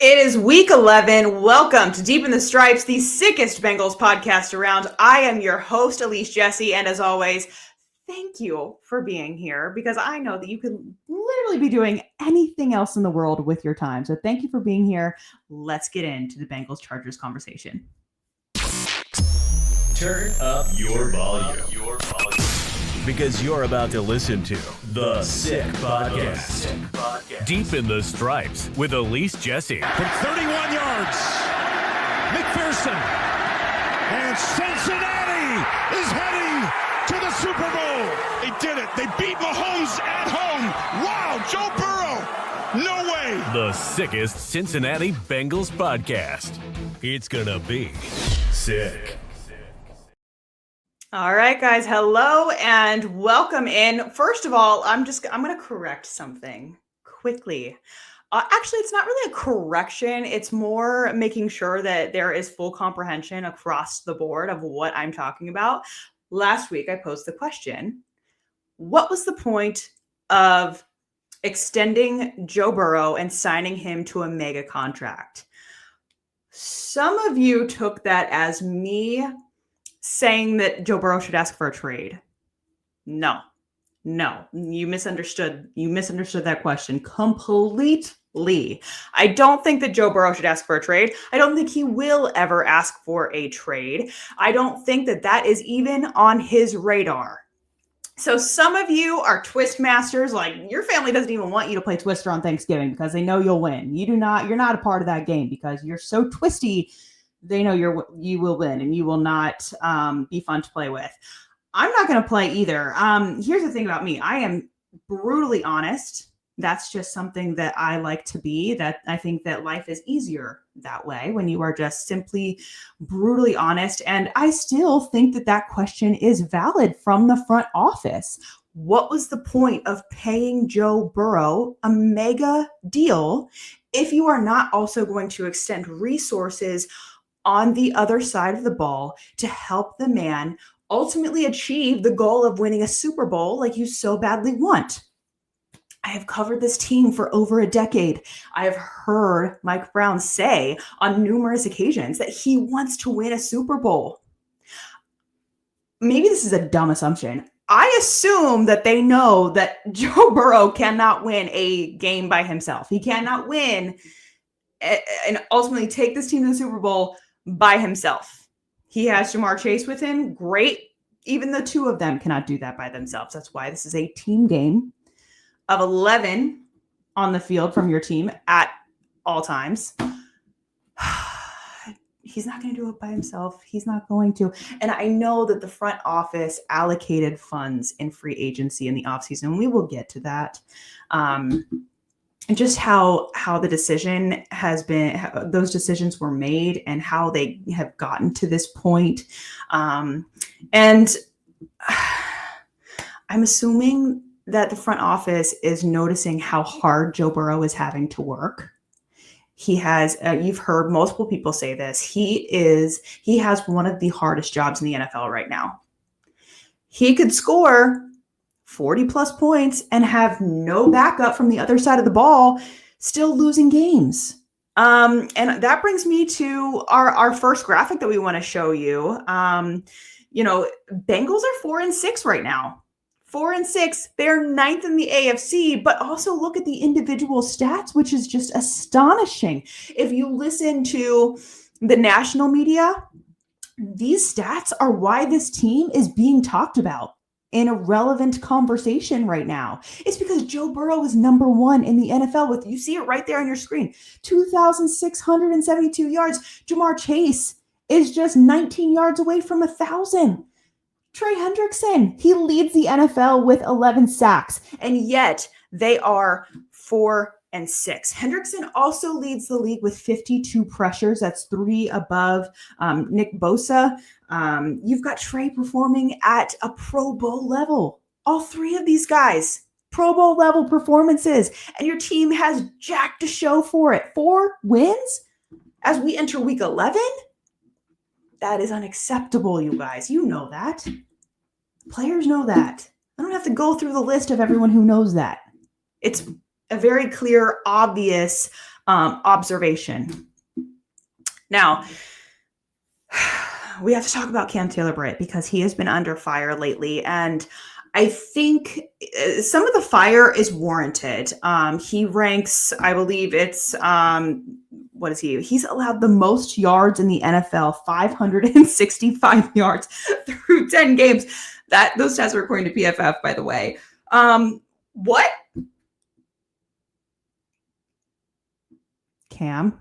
It is week 11. Welcome to Deep in the Stripes, the sickest Bengals podcast around. I am your host, Elise Jesse, and as always, thank you for being here because I know that you could literally be doing anything else in the world with your time. So thank you for being here. Let's get into the Bengals-Chargers conversation. Turn up your volume. Because you're about to listen to The Sick Podcast. Deep in the Stripes with Elise Jesse. From 31 yards, McPherson. And Cincinnati is heading to the Super Bowl. They did it. They beat Mahomes at home. Wow, Joe Burrow. No way. The sickest Cincinnati Bengals podcast. It's gonna be sick. All right, guys. Hello and welcome in. First of all, I'm going to correct something quickly. Actually, it's not really a correction. It's more making sure that there is full comprehension across the board of what I'm talking about. Last week, I posed the question, what was the point of extending Joe Burrow and signing him to a mega contract? Some of you took that as me saying that Joe Burrow should ask for a trade. No, you misunderstood. You misunderstood that question completely. I don't think that Joe Burrow should ask for a trade. I don't think he will ever ask for a trade. I don't think that that is even on his radar. So some of you are twist masters, like your family doesn't even want you to play Twister on Thanksgiving because they know you'll win. You're not a part of that game because you're so twisty. They know you will win and you will not be fun to play with. I'm not going to play either. Here's the thing about me. I am brutally honest. That's just something that I like to be. That I think that life is easier that way when you are just simply brutally honest. And I still think that that question is valid from the front office. What was the point of paying Joe Burrow a mega deal if you are not also going to extend resources on the other side of the ball to help the man ultimately achieve the goal of winning a Super Bowl like you so badly want? I have covered this team for over a decade. I have heard Mike Brown say on numerous occasions that he wants to win a Super Bowl. Maybe this is a dumb assumption. I assume that they know that Joe Burrow cannot win a game by himself. He cannot win and ultimately take this team to the Super Bowl by himself. He has Jamar Chase with him. Great. Even the two of them cannot do that by themselves. That's why this is a team game of 11 on the field from your team at all times. He's not going to do it by himself. He's not going to. And I know that the front office allocated funds in free agency in the offseason. We will get to that. And just how the decision has been, how those decisions were made and how they have gotten to this point. And I'm assuming that the front office is noticing how hard Joe Burrow is having to work. He has, you've heard multiple people say this. He has one of the hardest jobs in the NFL right now. He could score 40 plus points and have no backup from the other side of the ball, still losing games. And that brings me to our first graphic that we want to show you. Bengals are 4-6 right now. 4-6. They're 9th in the AFC, but also look at the individual stats, which is just astonishing. If you listen to the national media, these stats are why this team is being talked about in a relevant conversation right now. It's because Joe Burrow is number one in the NFL with, you see it right there on your screen, 2,672 yards. Jamar Chase is just 19 yards away from 1,000. Trey Hendrickson, he leads the NFL with 11 sacks, and yet they are 4-6. Hendrickson also leads the league with 52 pressures. That's 3 above Nick Bosa. You've got Trey performing at a Pro Bowl level. All 3 of these guys, Pro Bowl level performances, and your team has jack to show for it. 4 wins as we enter week 11? That is unacceptable, you guys. You know that. Players know that. I don't have to go through the list of everyone who knows that. It's a very clear, obvious observation. Now, we have to talk about Cam Taylor-Britt because he has been under fire lately, and I think some of the fire is warranted. He ranks, I believe it's, what is he? He's allowed the most yards in the NFL, 565 yards through 10 games. Those stats are according to PFF, by the way. What? Cam?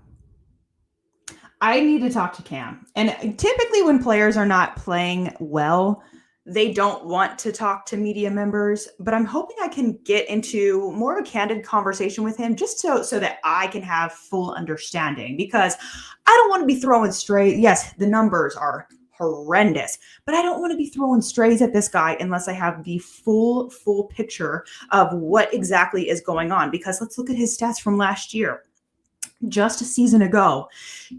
I need to talk to Cam. And typically when players are not playing well, they don't want to talk to media members, but I'm hoping I can get into more of a candid conversation with him just so that I can have full understanding, because I don't want to be throwing strays. Yes, the numbers are horrendous, but I don't want to be throwing strays at this guy unless I have the full picture of what exactly is going on, because let's look at his stats from last year. Just a season ago,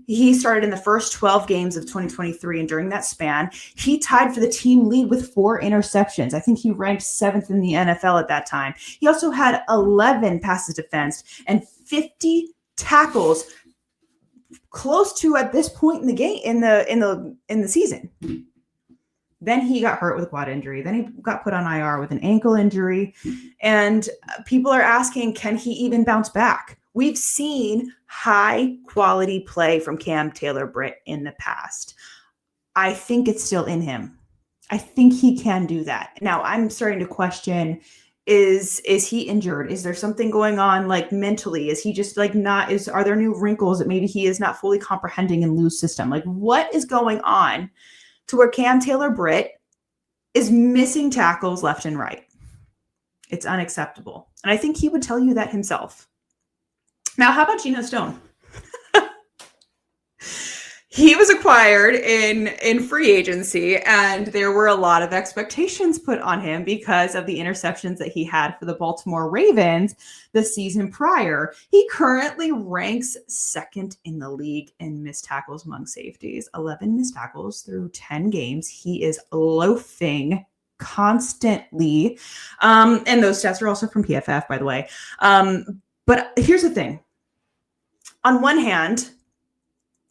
he started in the first 12 games of 2023, and during that span, he tied for the team lead with 4 interceptions. I think he ranked 7th in the NFL at that time. He also had 11 passes defensed and 50 tackles, close to at this point in the game in the season. Then he got hurt with a quad injury. Then he got put on IR with an ankle injury, and people are asking, can he even bounce back? We've seen high quality play from Cam Taylor-Britt in the past. I think it's still in him. I think he can do that. Now I'm starting to question, is he injured? Is there something going on like mentally? Is he just like are there new wrinkles that maybe he is not fully comprehending in Lou's system? Like, what is going on to where Cam Taylor-Britt is missing tackles left and right? It's unacceptable. And I think he would tell you that himself. Now, how about Gino Stone? He was acquired in free agency, and there were a lot of expectations put on him because of the interceptions that he had for the Baltimore Ravens the season prior. He currently ranks 2nd in the league in missed tackles among safeties, 11 missed tackles through 10 games. He is loafing constantly. And those stats are also from PFF, by the way. But here's the thing. On one hand,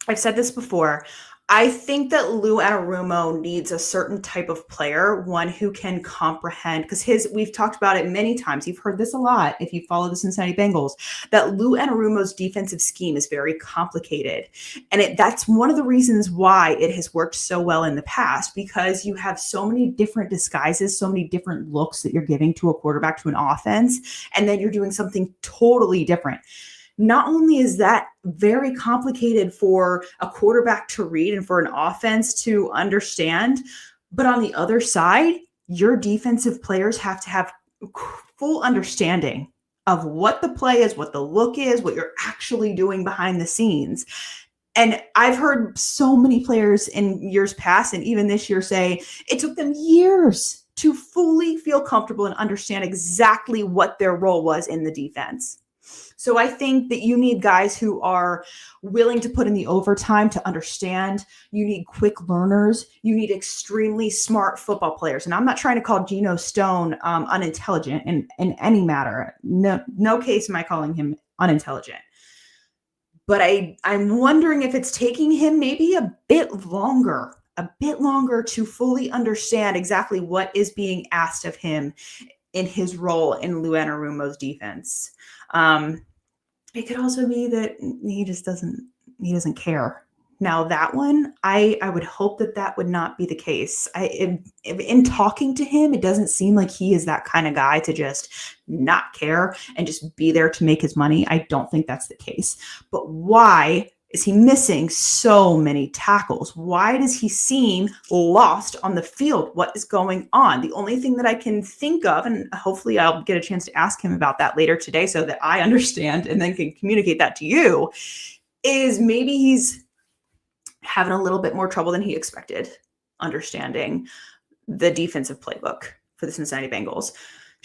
I've said this before, I think that Lou Anarumo needs a certain type of player, one who can comprehend, because we've talked about it many times. You've heard this a lot if you follow the Cincinnati Bengals, that Lou Anarumo's defensive scheme is very complicated. And that's one of the reasons why it has worked so well in the past, because you have so many different disguises, so many different looks that you're giving to a quarterback, to an offense, and then you're doing something totally different. Not only is that very complicated for a quarterback to read and for an offense to understand, but on the other side, your defensive players have to have full understanding of what the play is, what the look is, what you're actually doing behind the scenes. And I've heard so many players in years past, and even this year, say it took them years to fully feel comfortable and understand exactly what their role was in the defense. So I think that you need guys who are willing to put in the overtime to understand. You need quick learners. You need extremely smart football players. And I'm not trying to call Gino Stone unintelligent in any matter. No case am I calling him unintelligent. But I'm wondering if it's taking him maybe a bit longer to fully understand exactly what is being asked of him in his role in Lou Anarumo's defense. It could also be that he doesn't care. Now that one, I would hope that would not be the case. In talking to him, it doesn't seem like he is that kind of guy to just not care and just be there to make his money. I don't think that's the case. But why is he missing so many tackles? Why does he seem lost on the field? What is going on? The only thing that I can think of, and hopefully I'll get a chance to ask him about that later today so that I understand and then can communicate that to you, is maybe he's having a little bit more trouble than he expected understanding the defensive playbook for the Cincinnati Bengals.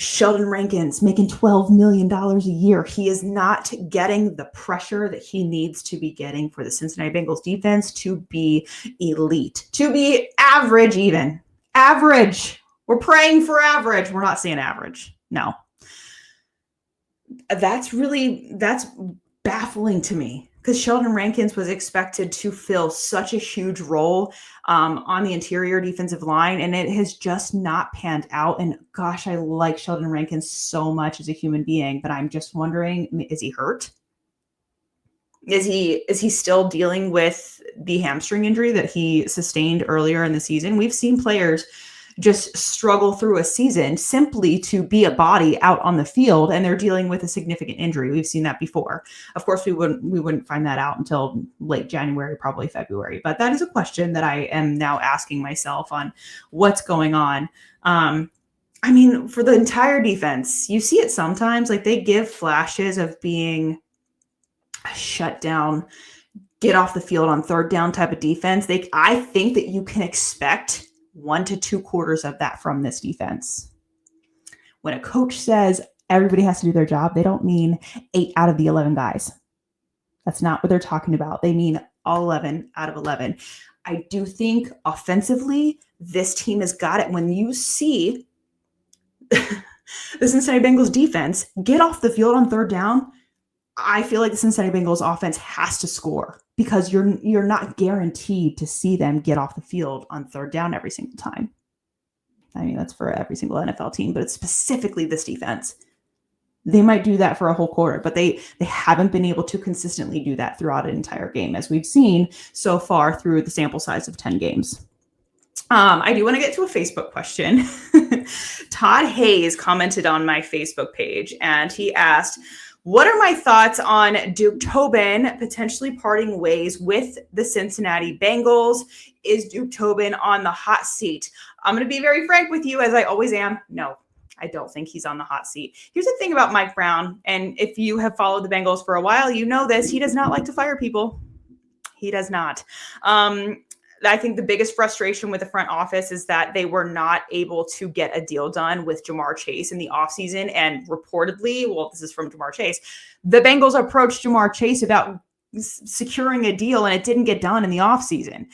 Sheldon Rankins making $12 million a year. He is not getting the pressure that he needs to be getting for the Cincinnati Bengals defense to be elite, to be average even. Average. We're praying for average. We're not saying average. No. That's baffling to me because Sheldon Rankins was expected to fill such a huge role on the interior defensive line, and it has just not panned out. And gosh, I like Sheldon Rankins so much as a human being, but I'm just wondering, is he hurt? Is he still dealing with the hamstring injury that he sustained earlier in the season? We've seen players just struggle through a season simply to be a body out on the field, and they're dealing with a significant injury. We've seen that before. Of course, we wouldn't find that out until late January, probably February. But that is a question that I am now asking myself on what's going on. I mean, for the entire defense, you see it sometimes, like they give flashes of being a shut down, get off the field on third down type of defense. I think that you can expect 1 to 2 quarters of that from this defense. When a coach says everybody has to do their job, they don't mean 8 out of the 11 guys. That's not what they're talking about. They mean all 11 out of 11. I do think offensively, this team has got it. When you see the Cincinnati Bengals defense get off the field on third down, I feel like the Cincinnati Bengals offense has to score because you're not guaranteed to see them get off the field on third down every single time. I mean, that's for every single NFL team, but it's specifically this defense. They might do that for a whole quarter, but they haven't been able to consistently do that throughout an entire game, as we've seen so far through the sample size of 10 games. I do want to get to a Facebook question. Todd Hayes commented on my Facebook page, and he asked, what are my thoughts on Duke Tobin potentially parting ways with the Cincinnati Bengals? Is Duke Tobin on the hot seat? I'm going to be very frank with you, as I always am. No, I don't think he's on the hot seat. Here's the thing about Mike Brown, and if you have followed the Bengals for a while, you know this. He does not like to fire people. He does not. I think the biggest frustration with the front office is that they were not able to get a deal done with Ja'Marr Chase in the offseason. And reportedly, well, this is from Ja'Marr Chase, the Bengals approached Ja'Marr Chase about securing a deal, and it didn't get done in the offseason.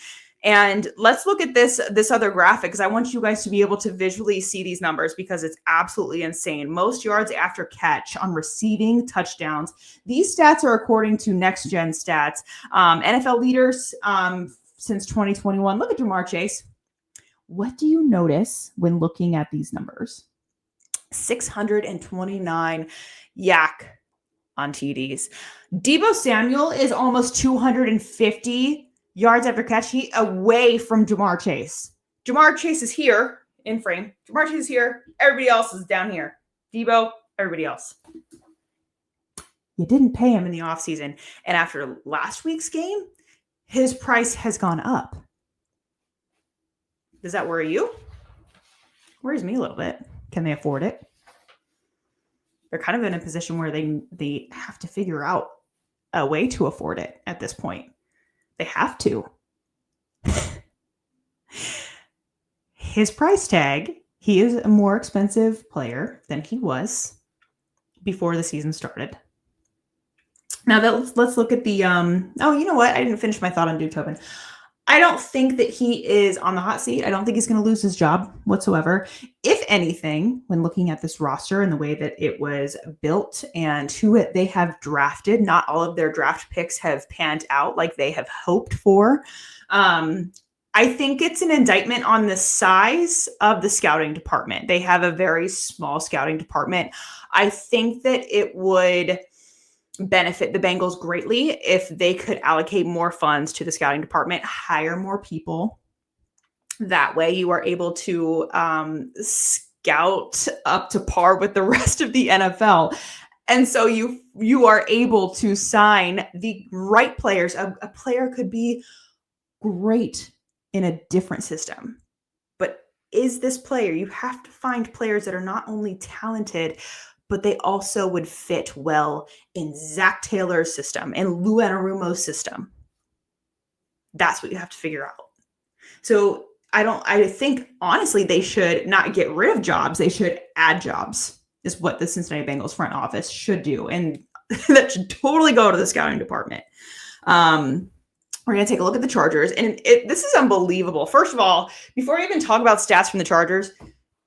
And let's look at this other graphic, because I want you guys to be able to visually see these numbers because it's absolutely insane. Most yards after catch on receiving touchdowns. These stats are according to Next Gen Stats. NFL leaders since 2021. Look at Ja'Marr Chase. What do you notice when looking at these numbers? 629 yak on TDs. Deebo Samuel is almost 250 yards after catch. He away from Ja'Marr Chase. Ja'Marr Chase is here in frame. Ja'Marr Chase is here. Everybody else is down here. Deebo, everybody else. You didn't pay him in the offseason. And after last week's game, his price has gone up. Does that worry you? Worries me a little bit. Can they afford it? They're kind of in a position where they have to figure out a way to afford it at this point. They have to. His price tag, he is a more expensive player than he was before the season started. Now let's look at the, you know what? I didn't finish my thought on Duke Tobin. I don't think that he is on the hot seat. I don't think he's going to lose his job whatsoever. If anything, when looking at this roster and the way that it was built and who they have drafted, not all of their draft picks have panned out like they have hoped for. I think it's an indictment on the size of the scouting department. They have a very small scouting department. I think that it would benefit the Bengals greatly if they could allocate more funds to the scouting department, hire more people. That way you are able to scout up to par with the rest of the NFL. And so you are able to sign the right players. A player could be great in a different system. But is this player, you have to find players that are not only talented, but they also would fit well in Zach Taylor's system and Lou Anarumo's system. That's what you have to figure out. So I think, honestly, they should not get rid of jobs. They should add jobs, is what the Cincinnati Bengals front office should do. And that should totally go to the scouting department. We're going to take a look at the Chargers. And this is unbelievable. First of all, before I even talk about stats from the Chargers,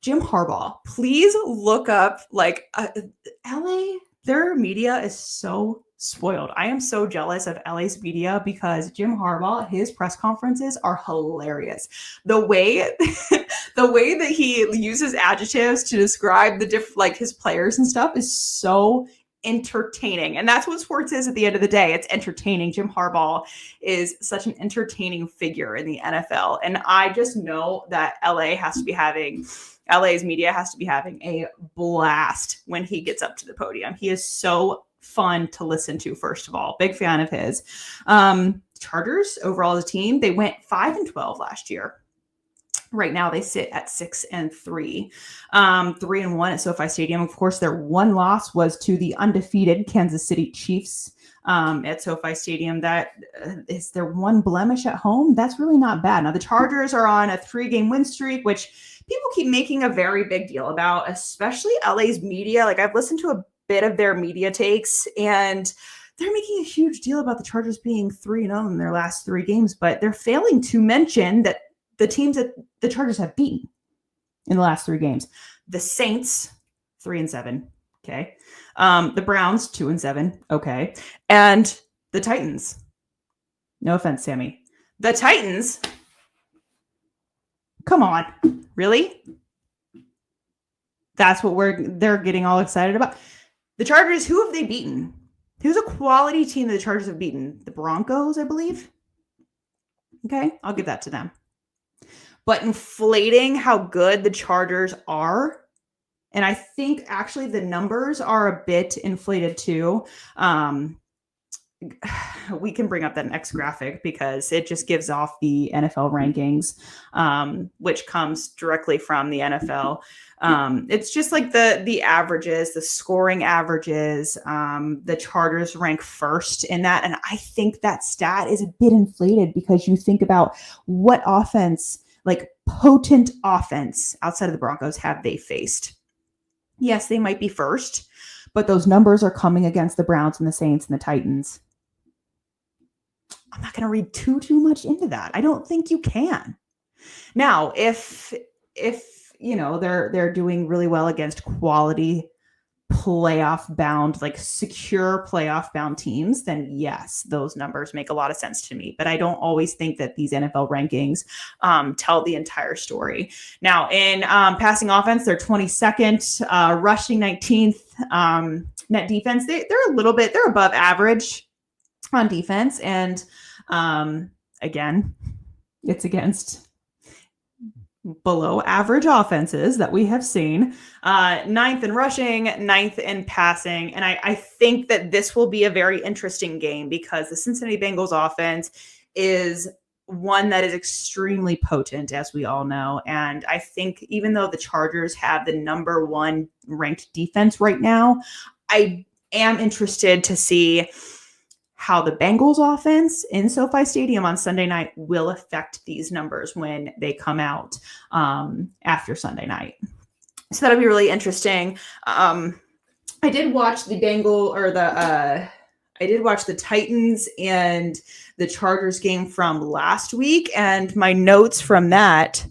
Jim Harbaugh, please look up LA. Their media is so spoiled. I am so jealous of LA's media because Jim Harbaugh, his press conferences are hilarious. The way the way that he uses adjectives to describe the like his players and stuff is so entertaining. And that's what sports is at the end of the day. It's entertaining. Jim Harbaugh is such an entertaining figure in the NFL. And I just know that LA's media has to be having a blast when he gets up to the podium. He is so fun to listen to, first of all. Big fan of his. Chargers, overall as a team, they went 5-12 last year. Right now, they sit at 6-3, 3-1 at SoFi Stadium. Of course, their one loss was to the undefeated Kansas City Chiefs at SoFi Stadium. That is their one blemish at home. That's really not bad. Now, the Chargers are on a 3-game win streak, which people keep making a very big deal about, especially LA's media. Like, I've listened to a bit of their media takes, and they're making a huge deal about the Chargers being 3-0 in their last 3 games, but they're failing to mention that the teams that the Chargers have beaten in the last 3 games: the Saints, 3-7. Okay. The Browns, 2-7. Okay. And the Titans. No offense, Sammy. The Titans. Come on. Really? That's what they're getting all excited about. The Chargers, who have they beaten? Who's a quality team that the Chargers have beaten? The Broncos, I believe. Okay. I'll give that to them. But inflating how good the Chargers are, and I think actually the numbers are a bit inflated too. We can bring up that next graphic because it just gives off the NFL rankings, which comes directly from the NFL. It's just like the averages, the scoring averages. The Chargers rank first in that. And I think that stat is a bit inflated because you think about what offense, like potent offense outside of the Broncos, have they faced. Yes, they might be first, but those numbers are coming against the Browns and the Saints and the Titans. I'm not going to read too much into that. I don't think you can. Now, if you know they're doing really well against quality playoff bound, like secure playoff bound teams, then yes, those numbers make a lot of sense to me. But I don't always think that these NFL rankings tell the entire story. Now, in passing offense, they're 22nd, rushing 19th, net defense. They're above average on defense. And again, it's against below average offenses that we have seen. 9th in rushing, 9th in passing. And I think that this will be a very interesting game because the Cincinnati Bengals offense is one that is extremely potent, as we all know. And I think even though the Chargers have the number 1 ranked defense right now, I am interested to see how the Bengals offense in SoFi Stadium on Sunday night will affect these numbers when they come out after Sunday night. So that'll be really interesting. I did watch the Titans and the Chargers game from last week, and my notes from that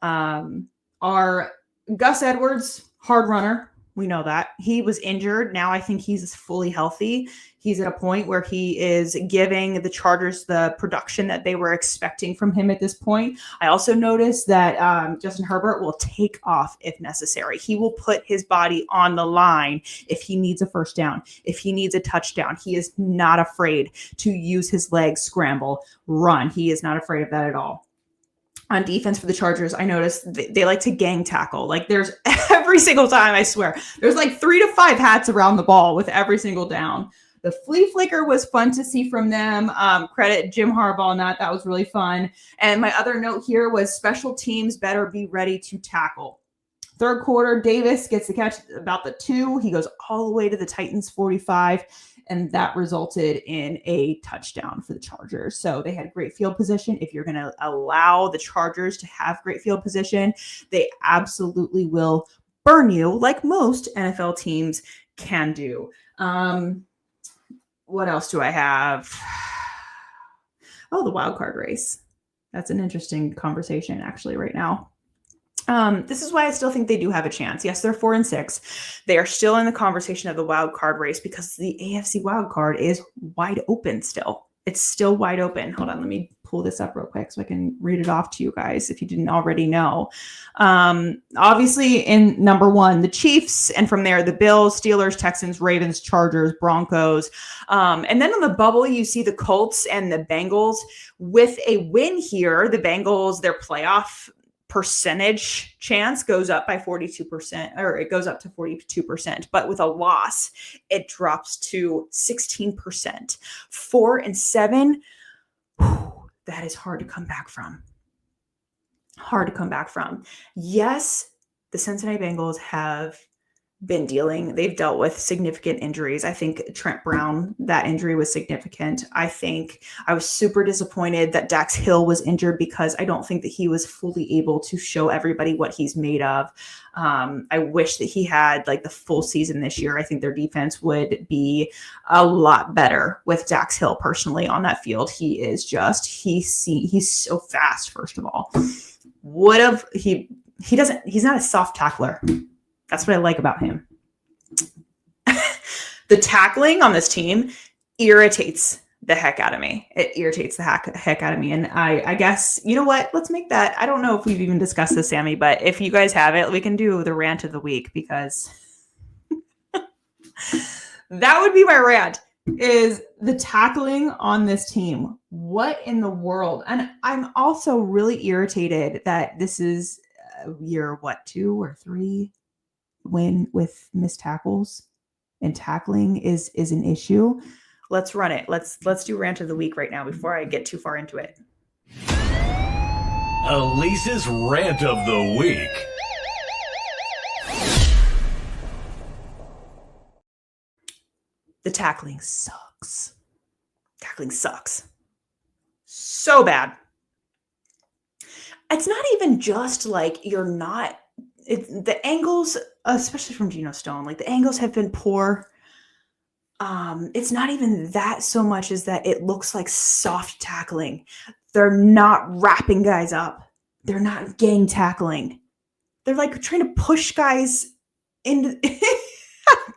are Gus Edwards, hard runner. We know that. He was injured. Now I think he's fully healthy. He's at a point where he is giving the Chargers the production that they were expecting from him at this point. I also noticed that Justin Herbert will take off if necessary. He will put his body on the line if he needs a first down, if he needs a touchdown. He is not afraid to use his legs, scramble, run. He is not afraid of that at all. On defense for the Chargers, I noticed they like to gang tackle. Like there's every single time, I swear, there's like 3 to 5 hats around the ball with every single down. The flea flicker was fun to see from them. Credit Jim Harbaugh on that. That was really fun. And my other note here was special teams better be ready to tackle. Third quarter, Davis gets the catch about the 2. He goes all the way to the Titans 45. And that resulted in a touchdown for the Chargers. So they had great field position. If you're going to allow the Chargers to have great field position, they absolutely will burn you like most NFL teams can do. What else do I have? Oh, the wild card race. That's an interesting conversation actually right now. This is why I still think they do have a chance. Yes, they're 4-6. They are still in the conversation of the wild card race because the AFC wild card is wide open still. It's still wide open. Hold on, let me pull this up real quick so I can read it off to you guys if you didn't already know. Obviously, in number 1, the Chiefs, and from there, the Bills, Steelers, Texans, Ravens, Chargers, Broncos. And then on the bubble, you see the Colts and the Bengals. With a win here, the Bengals, their playoff percentage chance goes up by 42%, or it goes up to 42%. But with a loss, it drops to 16%. 4-7, that is hard to come back from. Hard to come back from. Yes, the Cincinnati Bengals have they've dealt with significant injuries. I think Trent Brown, that injury was significant. I think I was super disappointed that Dax Hill was injured because I don't think that he was fully able to show everybody what he's made of. I wish that he had like the full season this year. I think their defense would be a lot better with Dax Hill personally on that field. He is just, he's so fast, first of all. He's not a soft tackler. That's what I like about him. The tackling on this team irritates the heck out of me. It irritates the heck out of me. And I guess, you know what? Let's make that. I don't know if we've even discussed this, Sammy, but if you guys have it, we can do the rant of the week because that would be my rant, is the tackling on this team. What in the world? And I'm also really irritated that this is year, 2 or 3? Win with missed tackles, and tackling is an issue. Let's run it. Let's do rant of the week right now before I get too far into it. Elise's rant of the week. The tackling sucks. Tackling sucks. So bad. It's not even just like the angles, especially from Gino Stone, like the angles have been poor. It's not even that so much as that it looks like soft tackling. They're not wrapping guys up. They're not gang tackling. They're like trying to push guys into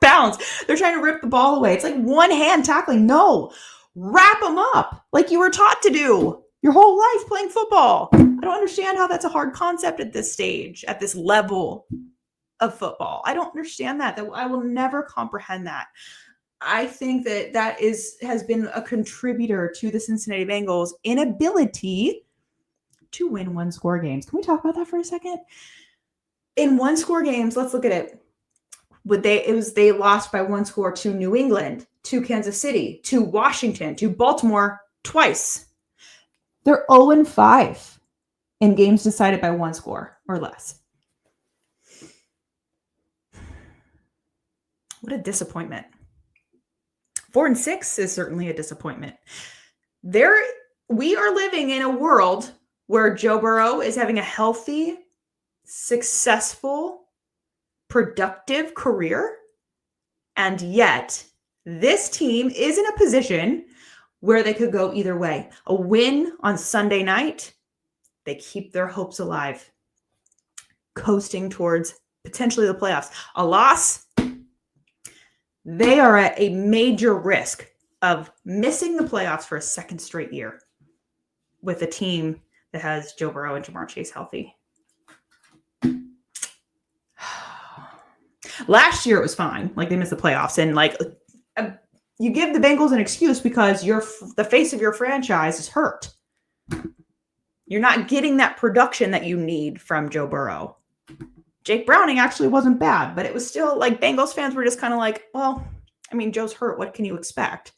bounds. They're trying to rip the ball away. It's like one hand tackling. No, wrap them up like you were taught to do your whole life playing football. I don't understand how that's a hard concept at this stage, at this level of football. I don't understand that. I will never comprehend that. I think that has been a contributor to the Cincinnati Bengals' inability to win one-score games. Can we talk about that for a second? In one-score games, let's look at it. They lost by 1 score to New England, to Kansas City, to Washington, to Baltimore twice. They're 0-5 in games decided by 1 score or less. What a disappointment. 4-6 is certainly a disappointment. We are living in a world where Joe Burrow is having a healthy, successful, productive career, and yet this team is in a position where they could go either way. A win on Sunday night, they keep their hopes alive, coasting towards potentially the playoffs. A loss, they are at a major risk of missing the playoffs for a second straight year with a team that has Joe Burrow and Jamar Chase healthy. Last year it was fine. Like they missed the playoffs, and like you give the Bengals an excuse because the face of your franchise is hurt. You're not getting that production that you need from Joe Burrow. Jake Browning actually wasn't bad, but it was still like Bengals fans were just kind of like, well, I mean, Joe's hurt. What can you expect?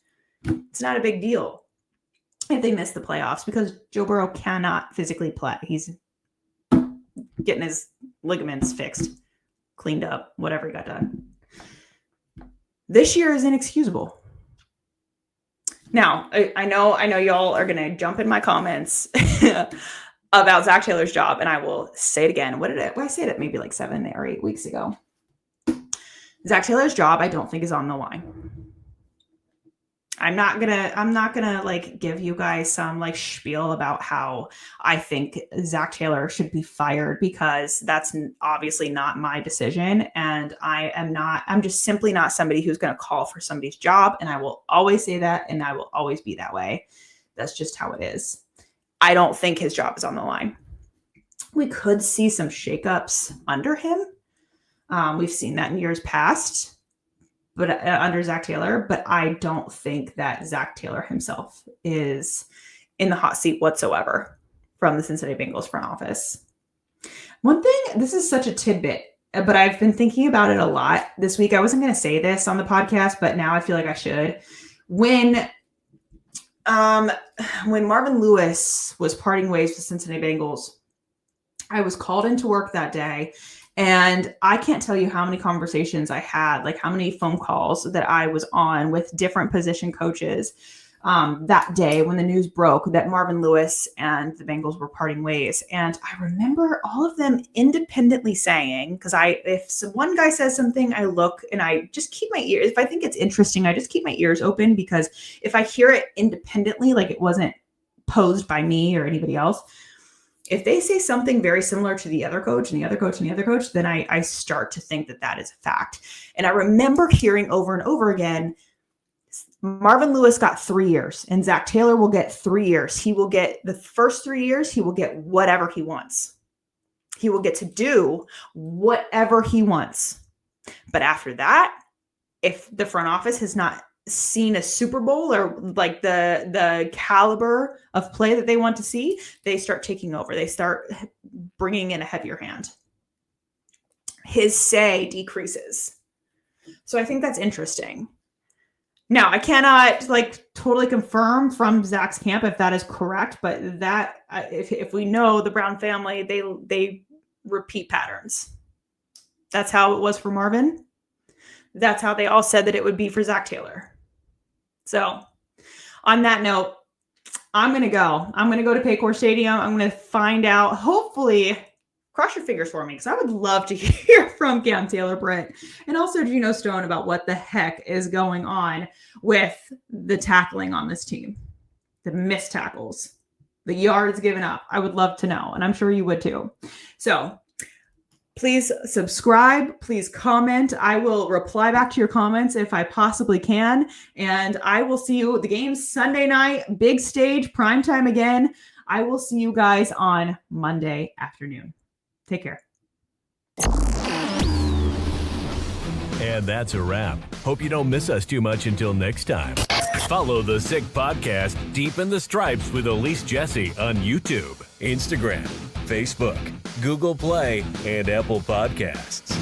It's not a big deal if they miss the playoffs because Joe Burrow cannot physically play. He's getting his ligaments fixed, cleaned up, whatever he got done. This year is inexcusable. Now, I know y'all are going to jump in my comments about Zach Taylor's job, and I will say it again. I said it maybe like 7 or 8 weeks ago. Zach Taylor's job, I don't think is on the line. I'm not gonna like give you guys some like spiel about how I think Zach Taylor should be fired, because that's obviously not my decision. And I'm just simply not somebody who's going to call for somebody's job. And I will always say that, and I will always be that way. That's just how it is. I don't think his job is on the line. We could see some shakeups under him. We've seen that in years past, but under Zach Taylor, but I don't think that Zach Taylor himself is in the hot seat whatsoever from the Cincinnati Bengals front office. One thing, this is such a tidbit, but I've been thinking about it a lot this week. I wasn't going to say this on the podcast, but now I feel like I should. When Marvin Lewis was parting ways with the Cincinnati Bengals, I was called into work that day, and I can't tell you how many conversations I had, like how many phone calls that I was on with different position coaches that day when the news broke that Marvin Lewis and the Bengals were parting ways. And I remember all of them independently saying, because if one guy says something, I look and I just keep my ears. If I think it's interesting, I just keep my ears open, because if I hear it independently, like it wasn't posed by me or anybody else, if they say something very similar to the other coach and the other coach and the other coach, then I start to think that that is a fact. And I remember hearing over and over again, Marvin Lewis got 3 years and Zach Taylor will get 3 years. He will get the first 3 years. He will get whatever he wants. He will get to do whatever he wants. But after that, if the front office has not seen a Super Bowl or like the caliber of play that they want to see, they start taking over. They start bringing in a heavier hand. His say decreases. So I think that's interesting. Now, I cannot like totally confirm from Zach's camp if that is correct, but that if we know the Brown family, they repeat patterns. That's how it was for Marvin. That's how they all said that it would be for Zach Taylor. So on that note, I'm going to go. I'm going to go to Paycor Stadium. I'm going to find out, hopefully, cross your fingers for me, because I would love to hear from Cam Taylor-Britt and also Gino Stone about what the heck is going on with the tackling on this team, the missed tackles, the yards given up. I would love to know, and I'm sure you would too. So please subscribe. Please comment. I will reply back to your comments if I possibly can. And I will see you at the game Sunday night, big stage, prime time again. I will see you guys on Monday afternoon. Take care. And that's a wrap. Hope you don't miss us too much until next time. Follow the Sick Podcast Deep in the Stripes with Elise Jesse on YouTube, Instagram, Facebook, Google Play, and Apple Podcasts.